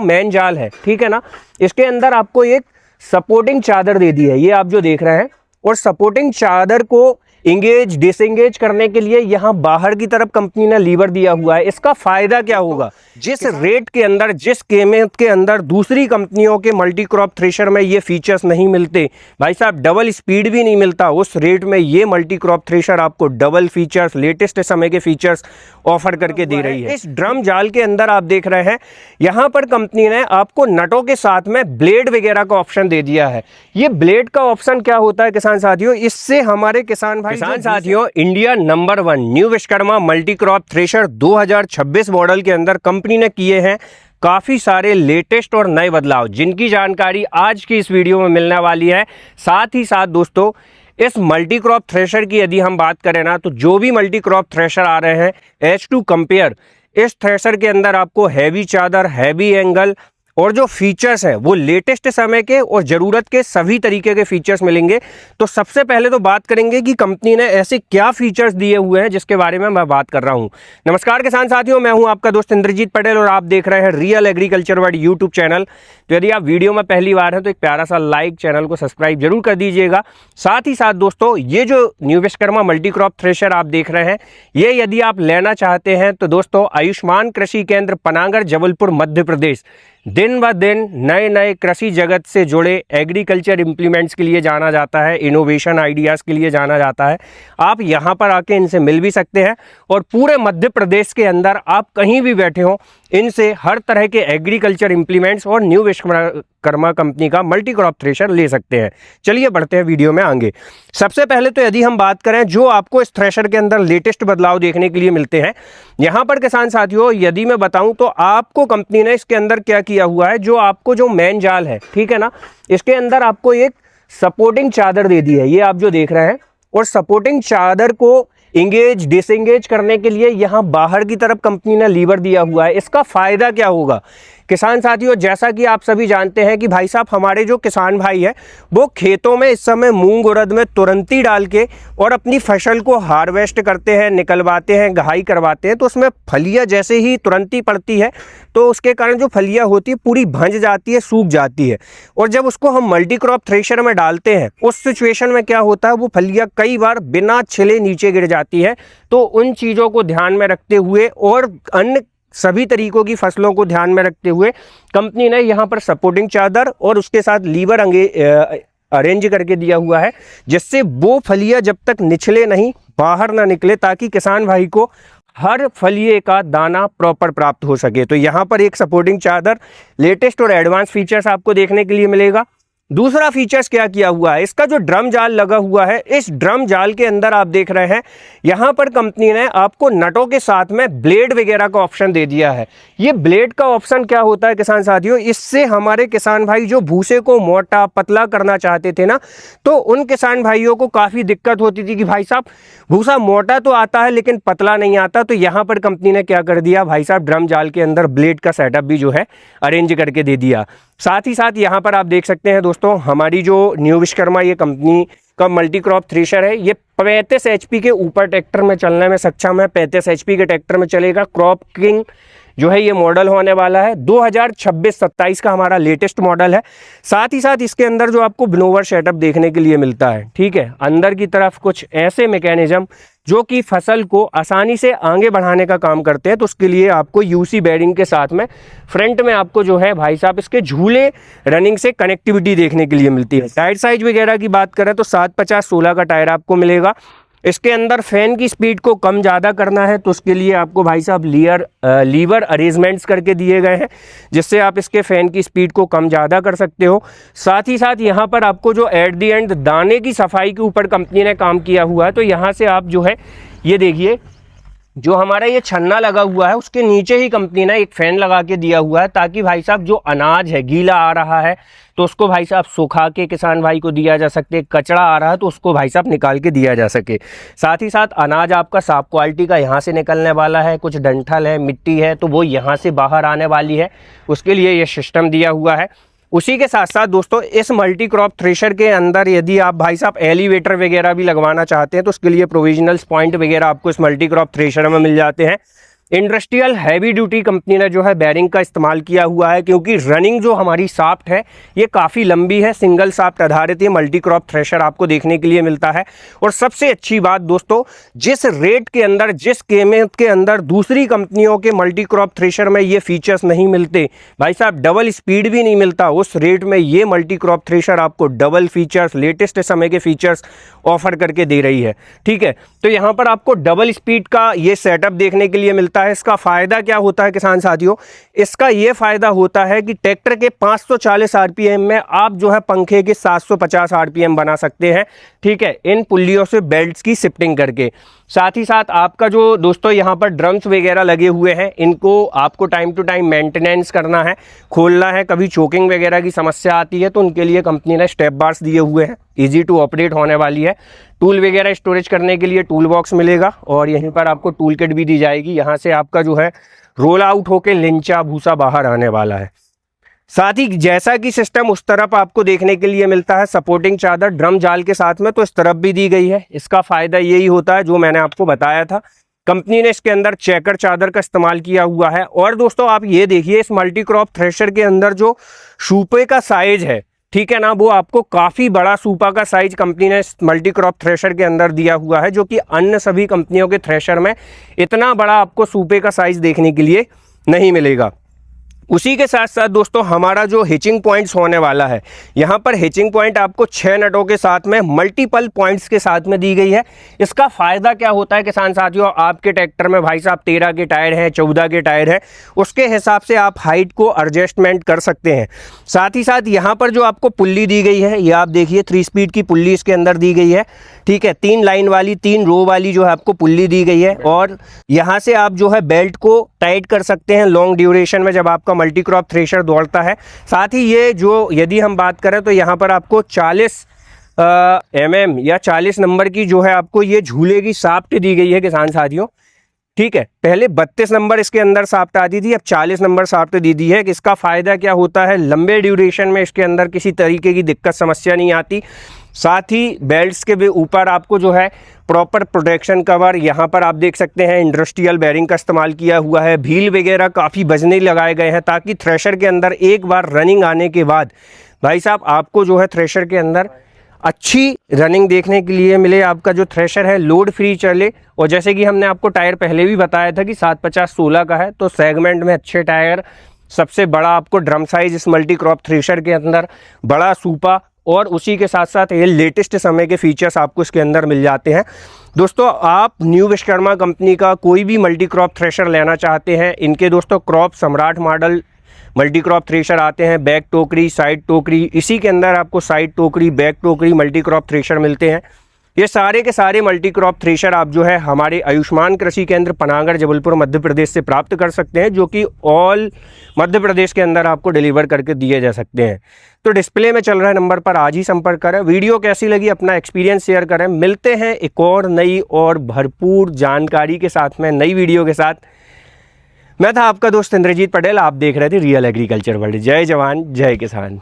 Main जाल है, ठीक है ना, इसके अंदर आपको एक सपोर्टिंग चादर दे दी है, ये आप जो देख रहे हैं। और सपोर्टिंग चादर को इंगेज डिसएंगेज करने के लिए यहाँ बाहर की तरफ कंपनी ने लीवर दिया हुआ है। इसका फायदा क्या होगा, जिस रेट के अंदर, जिस कीमत के अंदर दूसरी कंपनियों के मल्टी क्रॉप थ्रेशर में ये फीचर्स नहीं मिलते, भाई साहब डबल स्पीड भी नहीं मिलता, उस रेट में ये मल्टी क्रॉप थ्रेशर आपको डबल फीचर्स, लेटेस्ट समय के फीचर्स ऑफर करके दे रही है। इस ड्रम जाल के अंदर आप देख रहे हैं, यहाँ पर कंपनी ने आपको नटों के साथ में ब्लेड वगैरह का ऑप्शन दे दिया है। ये ब्लेड का ऑप्शन क्या होता है किसान साथियों, इससे हमारे किसान साथियों, India number 1 new Vishwakarma multi crop thresher 2026 model के अंदर कंपनी ने किए हैं काफी सारे लेटेस्ट और नए बदलाव, जिनकी जानकारी आज की इस वीडियो में मिलने वाली है। साथ ही साथ दोस्तों, इस मल्टी क्रॉप थ्रेशर की यदि हम बात करें ना, तो जो भी मल्टी क्रॉप थ्रेशर आ रहे हैं एज टू कंपेयर, इस थ्रेशर के अंदर आपको हैवी चादर, हैवी एंगल और जो फीचर्स हैं वो लेटेस्ट समय के और ज़रूरत के सभी तरीके के फीचर्स मिलेंगे। तो सबसे पहले तो बात करेंगे कि कंपनी ने ऐसे क्या फीचर्स दिए हुए हैं जिसके बारे में मैं बात कर रहा हूं। नमस्कार किसान साथियों, मैं हूं आपका दोस्त इंद्रजीत पटेल और आप देख रहे हैं real agriculture world YouTube channel. तो यदि आप वीडियो में पहली बार हैं तो एक प्यारा सा लाइक, चैनल को सब्सक्राइब जरूर कर दीजिएगा। साथ ही साथ दोस्तों, ये जो new Vishwakarma multi crop thresher आप देख रहे हैं, ये यदि आप लेना चाहते हैं तो दोस्तों आयुष्मान कृषि केंद्र पनागर जबलपुर मध्य प्रदेश दिन ब दिन नए नए कृषि जगत से जुड़े एग्रीकल्चर इंप्लीमेंट्स के लिए जाना जाता है, इनोवेशन आइडियाज़ के लिए जाना जाता है। आप यहाँ पर आके इनसे मिल भी सकते हैं और पूरे मध्य प्रदेश के अंदर आप कहीं भी बैठे हो, इनसे हर तरह के एग्रीकल्चर इंप्लीमेंट्स और न्यू विश्वकर्मा कंपनी का मल्टी क्रॉप थ्रेशर ले सकते हैं। चलिए बढ़ते हैं वीडियो में आगे। सबसे पहले तो यदि हम बात करें जो आपको इस थ्रेशर के अंदर लेटेस्ट बदलाव देखने के लिए मिलते हैं, यहाँ पर किसान साथियों यदि मैं बताऊं तो आपको कंपनी ने इसके अंदर क्या किया हुआ है, जो आपको जो मेन जाल है, ठीक है ना, इसके अंदर आपको एक सपोर्टिंग चादर दे दी है, ये आप जो देख रहे हैं। और सपोर्टिंग चादर को इंगेज डिसएंगेज करने के लिए यहाँ बाहर की तरफ कंपनी ने लीवर दिया हुआ है। इसका फायदा क्या होगा किसान साथियों, जैसा कि आप सभी जानते हैं कि भाई साहब हमारे जो किसान भाई है वो खेतों में इस समय मूंग उड़द में तुरंती डाल के और अपनी फसल को हार्वेस्ट करते हैं, निकलवाते हैं, गहाई करवाते हैं, तो उसमें फलियां जैसे ही तुरंती पड़ती है तो उसके कारण जो फलियां होती है पूरी भंज जाती है, सूख जाती है। और जब उसको हम मल्टी क्रॉप थ्रेशर में डालते हैं, उस सिचुएशन में क्या होता है, वो फलियां कई बार बिना छिले नीचे गिर जाती है। तो उन चीज़ों को ध्यान में रखते हुए और अन्य सभी तरीकों की फसलों को ध्यान में रखते हुए कंपनी ने यहाँ पर सपोर्टिंग चादर और उसके साथ लीवर अरेंज करके दिया हुआ है, जिससे वो फलियां जब तक निचले नहीं, बाहर ना निकले, ताकि किसान भाई को हर फलिए का दाना प्रॉपर प्राप्त हो सके। तो यहाँ पर एक सपोर्टिंग चादर, लेटेस्ट और एडवांस फीचर्स आपको देखने के लिए मिलेगा। दूसरा फीचर्स क्या किया हुआ है, इसका जो ड्रम जाल लगा हुआ है, इस ड्रम जाल के अंदर आप देख रहे हैं, यहाँ पर कंपनी ने आपको नटों के साथ में ब्लेड वगैरह का ऑप्शन दे दिया है। ये ब्लेड का ऑप्शन क्या होता है किसान साथियों, इससे हमारे किसान भाई जो भूसे को मोटा पतला करना चाहते थे ना, तो उन किसान भाइयों को काफ़ी दिक्कत होती थी कि भाई साहब भूसा मोटा तो आता है लेकिन पतला नहीं आता। तो यहाँ पर कंपनी ने क्या कर दिया भाई साहब, ड्रम जाल के अंदर ब्लेड का सेटअप भी जो है अरेंज करके दे दिया। साथ ही साथ यहाँ पर आप देख सकते हैं दोस्तों, हमारी जो न्यू विश्वकर्मा ये कंपनी का मल्टी क्रॉप थ्रेशर है, ये 35 HP के ऊपर ट्रैक्टर में चलने में सक्षम है। 35 HP के ट्रैक्टर में चलेगा। क्रॉप किंग जो है ये मॉडल होने वाला है, 2026-27 का हमारा लेटेस्ट मॉडल है। साथ ही साथ इसके अंदर जो आपको विनोवर सेटअप देखने के लिए मिलता है, ठीक है, अंदर की तरफ कुछ ऐसे मैकेनिज्म जो कि फसल को आसानी से आगे बढ़ाने का काम करते हैं। तो उसके लिए आपको यूसी बेयरिंग के साथ में फ्रंट में आपको जो है भाई साहब इसके झूले रनिंग से कनेक्टिविटी देखने के लिए मिलती है। टायर साइज वगैरह की बात करें तो 750-16 का टायर आपको मिलेगा। इसके अंदर फैन की स्पीड को कम ज़्यादा करना है तो उसके लिए आपको भाई साहब लीवर अरेंजमेंट्स करके दिए गए हैं, जिससे आप इसके फैन की स्पीड को कम ज़्यादा कर सकते हो। साथ ही साथ यहाँ पर आपको जो एट दी एंड दाने की सफाई के ऊपर कंपनी ने काम किया हुआ है, तो यहाँ से आप जो है ये देखिए, जो हमारा ये छन्ना लगा हुआ है उसके नीचे ही कंपनी ने एक फैन लगा के दिया हुआ है, ताकि भाई साहब जो अनाज है गीला आ रहा है तो उसको भाई साहब सुखा के किसान भाई को दिया जा सके, कचड़ा आ रहा है तो उसको भाई साहब निकाल के दिया जा सके। साथ ही साथ अनाज आपका साफ क्वालिटी का यहाँ से निकलने वाला है, कुछ डंठल है, मिट्टी है तो वो यहाँ से बाहर आने वाली है, उसके लिए ये सिस्टम दिया हुआ है। उसी के साथ साथ दोस्तों इस मल्टी क्रॉप थ्रेशर के अंदर यदि आप भाई साहब एलिवेटर वगैरह भी लगवाना चाहते हैं तो उसके लिए प्रोविजनल पॉइंट वगैरह आपको इस मल्टी क्रॉप थ्रेशर में मिल जाते हैं। इंडस्ट्रियल हैवी ड्यूटी कंपनी ने जो है बेरिंग का इस्तेमाल किया हुआ है, क्योंकि रनिंग जो हमारी शाफ्ट है ये काफ़ी लंबी है, सिंगल शाफ्ट आधारित ये मल्टी क्रॉप थ्रेशर आपको देखने के लिए मिलता है। और सबसे अच्छी बात दोस्तों, जिस रेट के अंदर, जिस कीमत के अंदर दूसरी कंपनियों के मल्टी क्रॉप थ्रेशर में ये फीचर्स नहीं मिलते, भाई साहब डबल स्पीड भी नहीं मिलता, उस रेट में ये मल्टी क्रॉप थ्रेशर आपको डबल फीचर्स, लेटेस्ट समय के फीचर्स ऑफर करके दे रही है। ठीक है, तो यहाँ पर आपको डबल स्पीड का ये सेटअप देखने के लिए मिलता है। इसका फायदा क्या होता है किसान साथियों, इसका ये फायदा होता है कि ट्रैक्टर के 540 आरपीएम में आप जो है पंखे के 750 आरपीएम बना सकते हैं। ठीक है, इन पुल्लियों से बेल्ट्स की शिफ्टिंग करके। साथ ही साथ आपका जो दोस्तों यहाँ पर ड्रम्स वगैरह लगे हुए हैं, इनको आपको टाइम टू टाइम मेंटेनेंस करना है, खोलना है, कभी चोकिंग वगैरह की समस्या आती है तो उनके लिए कंपनी ने स्टेप बार्स दिए हुए हैं, इजी टू ऑपरेट होने वाली है। टूल वगैरह स्टोरेज करने के लिए टूल बॉक्स मिलेगा और यहीं पर आपको टूल किट भी दी जाएगी। यहाँ से आपका जो है रोल आउट होकर लिंचा भूसा बाहर आने वाला है। साथ ही जैसा कि सिस्टम उस तरफ आपको देखने के लिए मिलता है, सपोर्टिंग चादर ड्रम जाल के साथ में तो इस तरफ भी दी गई है। इसका फायदा यही होता है जो मैंने आपको बताया था, कंपनी ने इसके अंदर चेकर चादर का इस्तेमाल किया हुआ है। और दोस्तों आप ये देखिए, इस मल्टी क्रॉप थ्रेशर के अंदर जो सूपे का साइज है, ठीक है ना, वो आपको काफ़ी बड़ा सूपा का साइज कंपनी ने मल्टी क्रॉप थ्रेशर के अंदर दिया हुआ है, जो कि अन्य सभी कंपनियों के थ्रेशर में इतना बड़ा आपको सूपे का साइज देखने के लिए नहीं मिलेगा। उसी के साथ साथ दोस्तों हमारा जो हिचिंग पॉइंट्स होने वाला है, यहाँ पर हिचिंग पॉइंट आपको 6 नटों के साथ में मल्टीपल पॉइंट्स के साथ में दी गई है। इसका फ़ायदा क्या होता है किसान साथियों, आपके ट्रैक्टर में भाई साहब 13 के टायर हैं, 14 के टायर हैं, उसके हिसाब से आप हाइट को एडजस्टमेंट कर सकते हैं। साथ ही साथ यहाँ पर जो आपको पुल्ली दी गई है, ये आप देखिए 3 स्पीड की पुल्ली इसके अंदर दी गई है। ठीक है, 3 लाइन वाली, 3 रो वाली जो है आपको पुल्ली दी गई है और यहाँ से आप जो है बेल्ट को टाइट कर सकते हैं लॉन्ग ड्यूरेशन में जब आपका मल्टी क्रॉप थ्रेशर दौड़ता है। साथ ही ये जो यदि हम बात करें तो यहाँ पर आपको 40 mm या 40 नंबर की जो है आपको ये झूले की शाफ्ट दी गई है किसान साथियों। ठीक है, पहले 32 नंबर इसके अंदर शाफ्ट आती थी, अब 40 नंबर शाफ्ट दी दी है। इसका फ़ायदा क्या होता है, लंबे ड्यूरेशन में इसके अंदर किसी तरीके की दिक्कत समस्या नहीं आती। साथ ही बेल्ट्स के भी ऊपर आपको जो है प्रॉपर प्रोटेक्शन कवर, यहाँ पर आप देख सकते हैं इंडस्ट्रियल बेरिंग का इस्तेमाल किया हुआ है। व्हील वगैरह काफ़ी वजनी लगाए गए हैं ताकि थ्रेशर के अंदर एक बार रनिंग आने के बाद भाई साहब आपको जो है थ्रेशर के अंदर अच्छी रनिंग देखने के लिए मिले, आपका जो थ्रेशर है लोड फ्री चले। और जैसे कि हमने आपको टायर पहले भी बताया था कि 750-16 का है, तो सेगमेंट में अच्छे टायर, सबसे बड़ा आपको ड्रम साइज इस मल्टी क्रॉप थ्रेशर के अंदर, बड़ा सूपा, और उसी के साथ साथ ये लेटेस्ट समय के फीचर्स आपको इसके अंदर मिल जाते हैं। दोस्तों आप न्यू विश्वकर्मा कंपनी का कोई भी मल्टी क्रॉप थ्रेशर लेना चाहते हैं, इनके दोस्तों क्रॉप सम्राट मॉडल मल्टी क्रॉप थ्रेशर आते हैं, बैक टोकरी, साइड टोकरी, इसी के अंदर आपको साइड टोकरी, बैक टोकरी मल्टी क्रॉप थ्रेशर मिलते हैं। ये सारे के सारे मल्टी क्रॉप थ्रेशर आप जो है हमारे आयुष्मान कृषि केंद्र पनागढ़ जबलपुर मध्य प्रदेश से प्राप्त कर सकते हैं, जो कि ऑल मध्य प्रदेश के अंदर आपको डिलीवर करके दिए जा सकते हैं। तो डिस्प्ले में चल रहे नंबर पर आज ही संपर्क करें। वीडियो कैसी लगी अपना एक्सपीरियंस शेयर करें। मिलते हैं एक और नई और भरपूर जानकारी के साथ में, नई वीडियो के साथ। मैं था आपका दोस्त इंद्रजीत पटेल, आप देख रहे थे रियल एग्रीकल्चर वर्ल्ड। जय जवान जय किसान।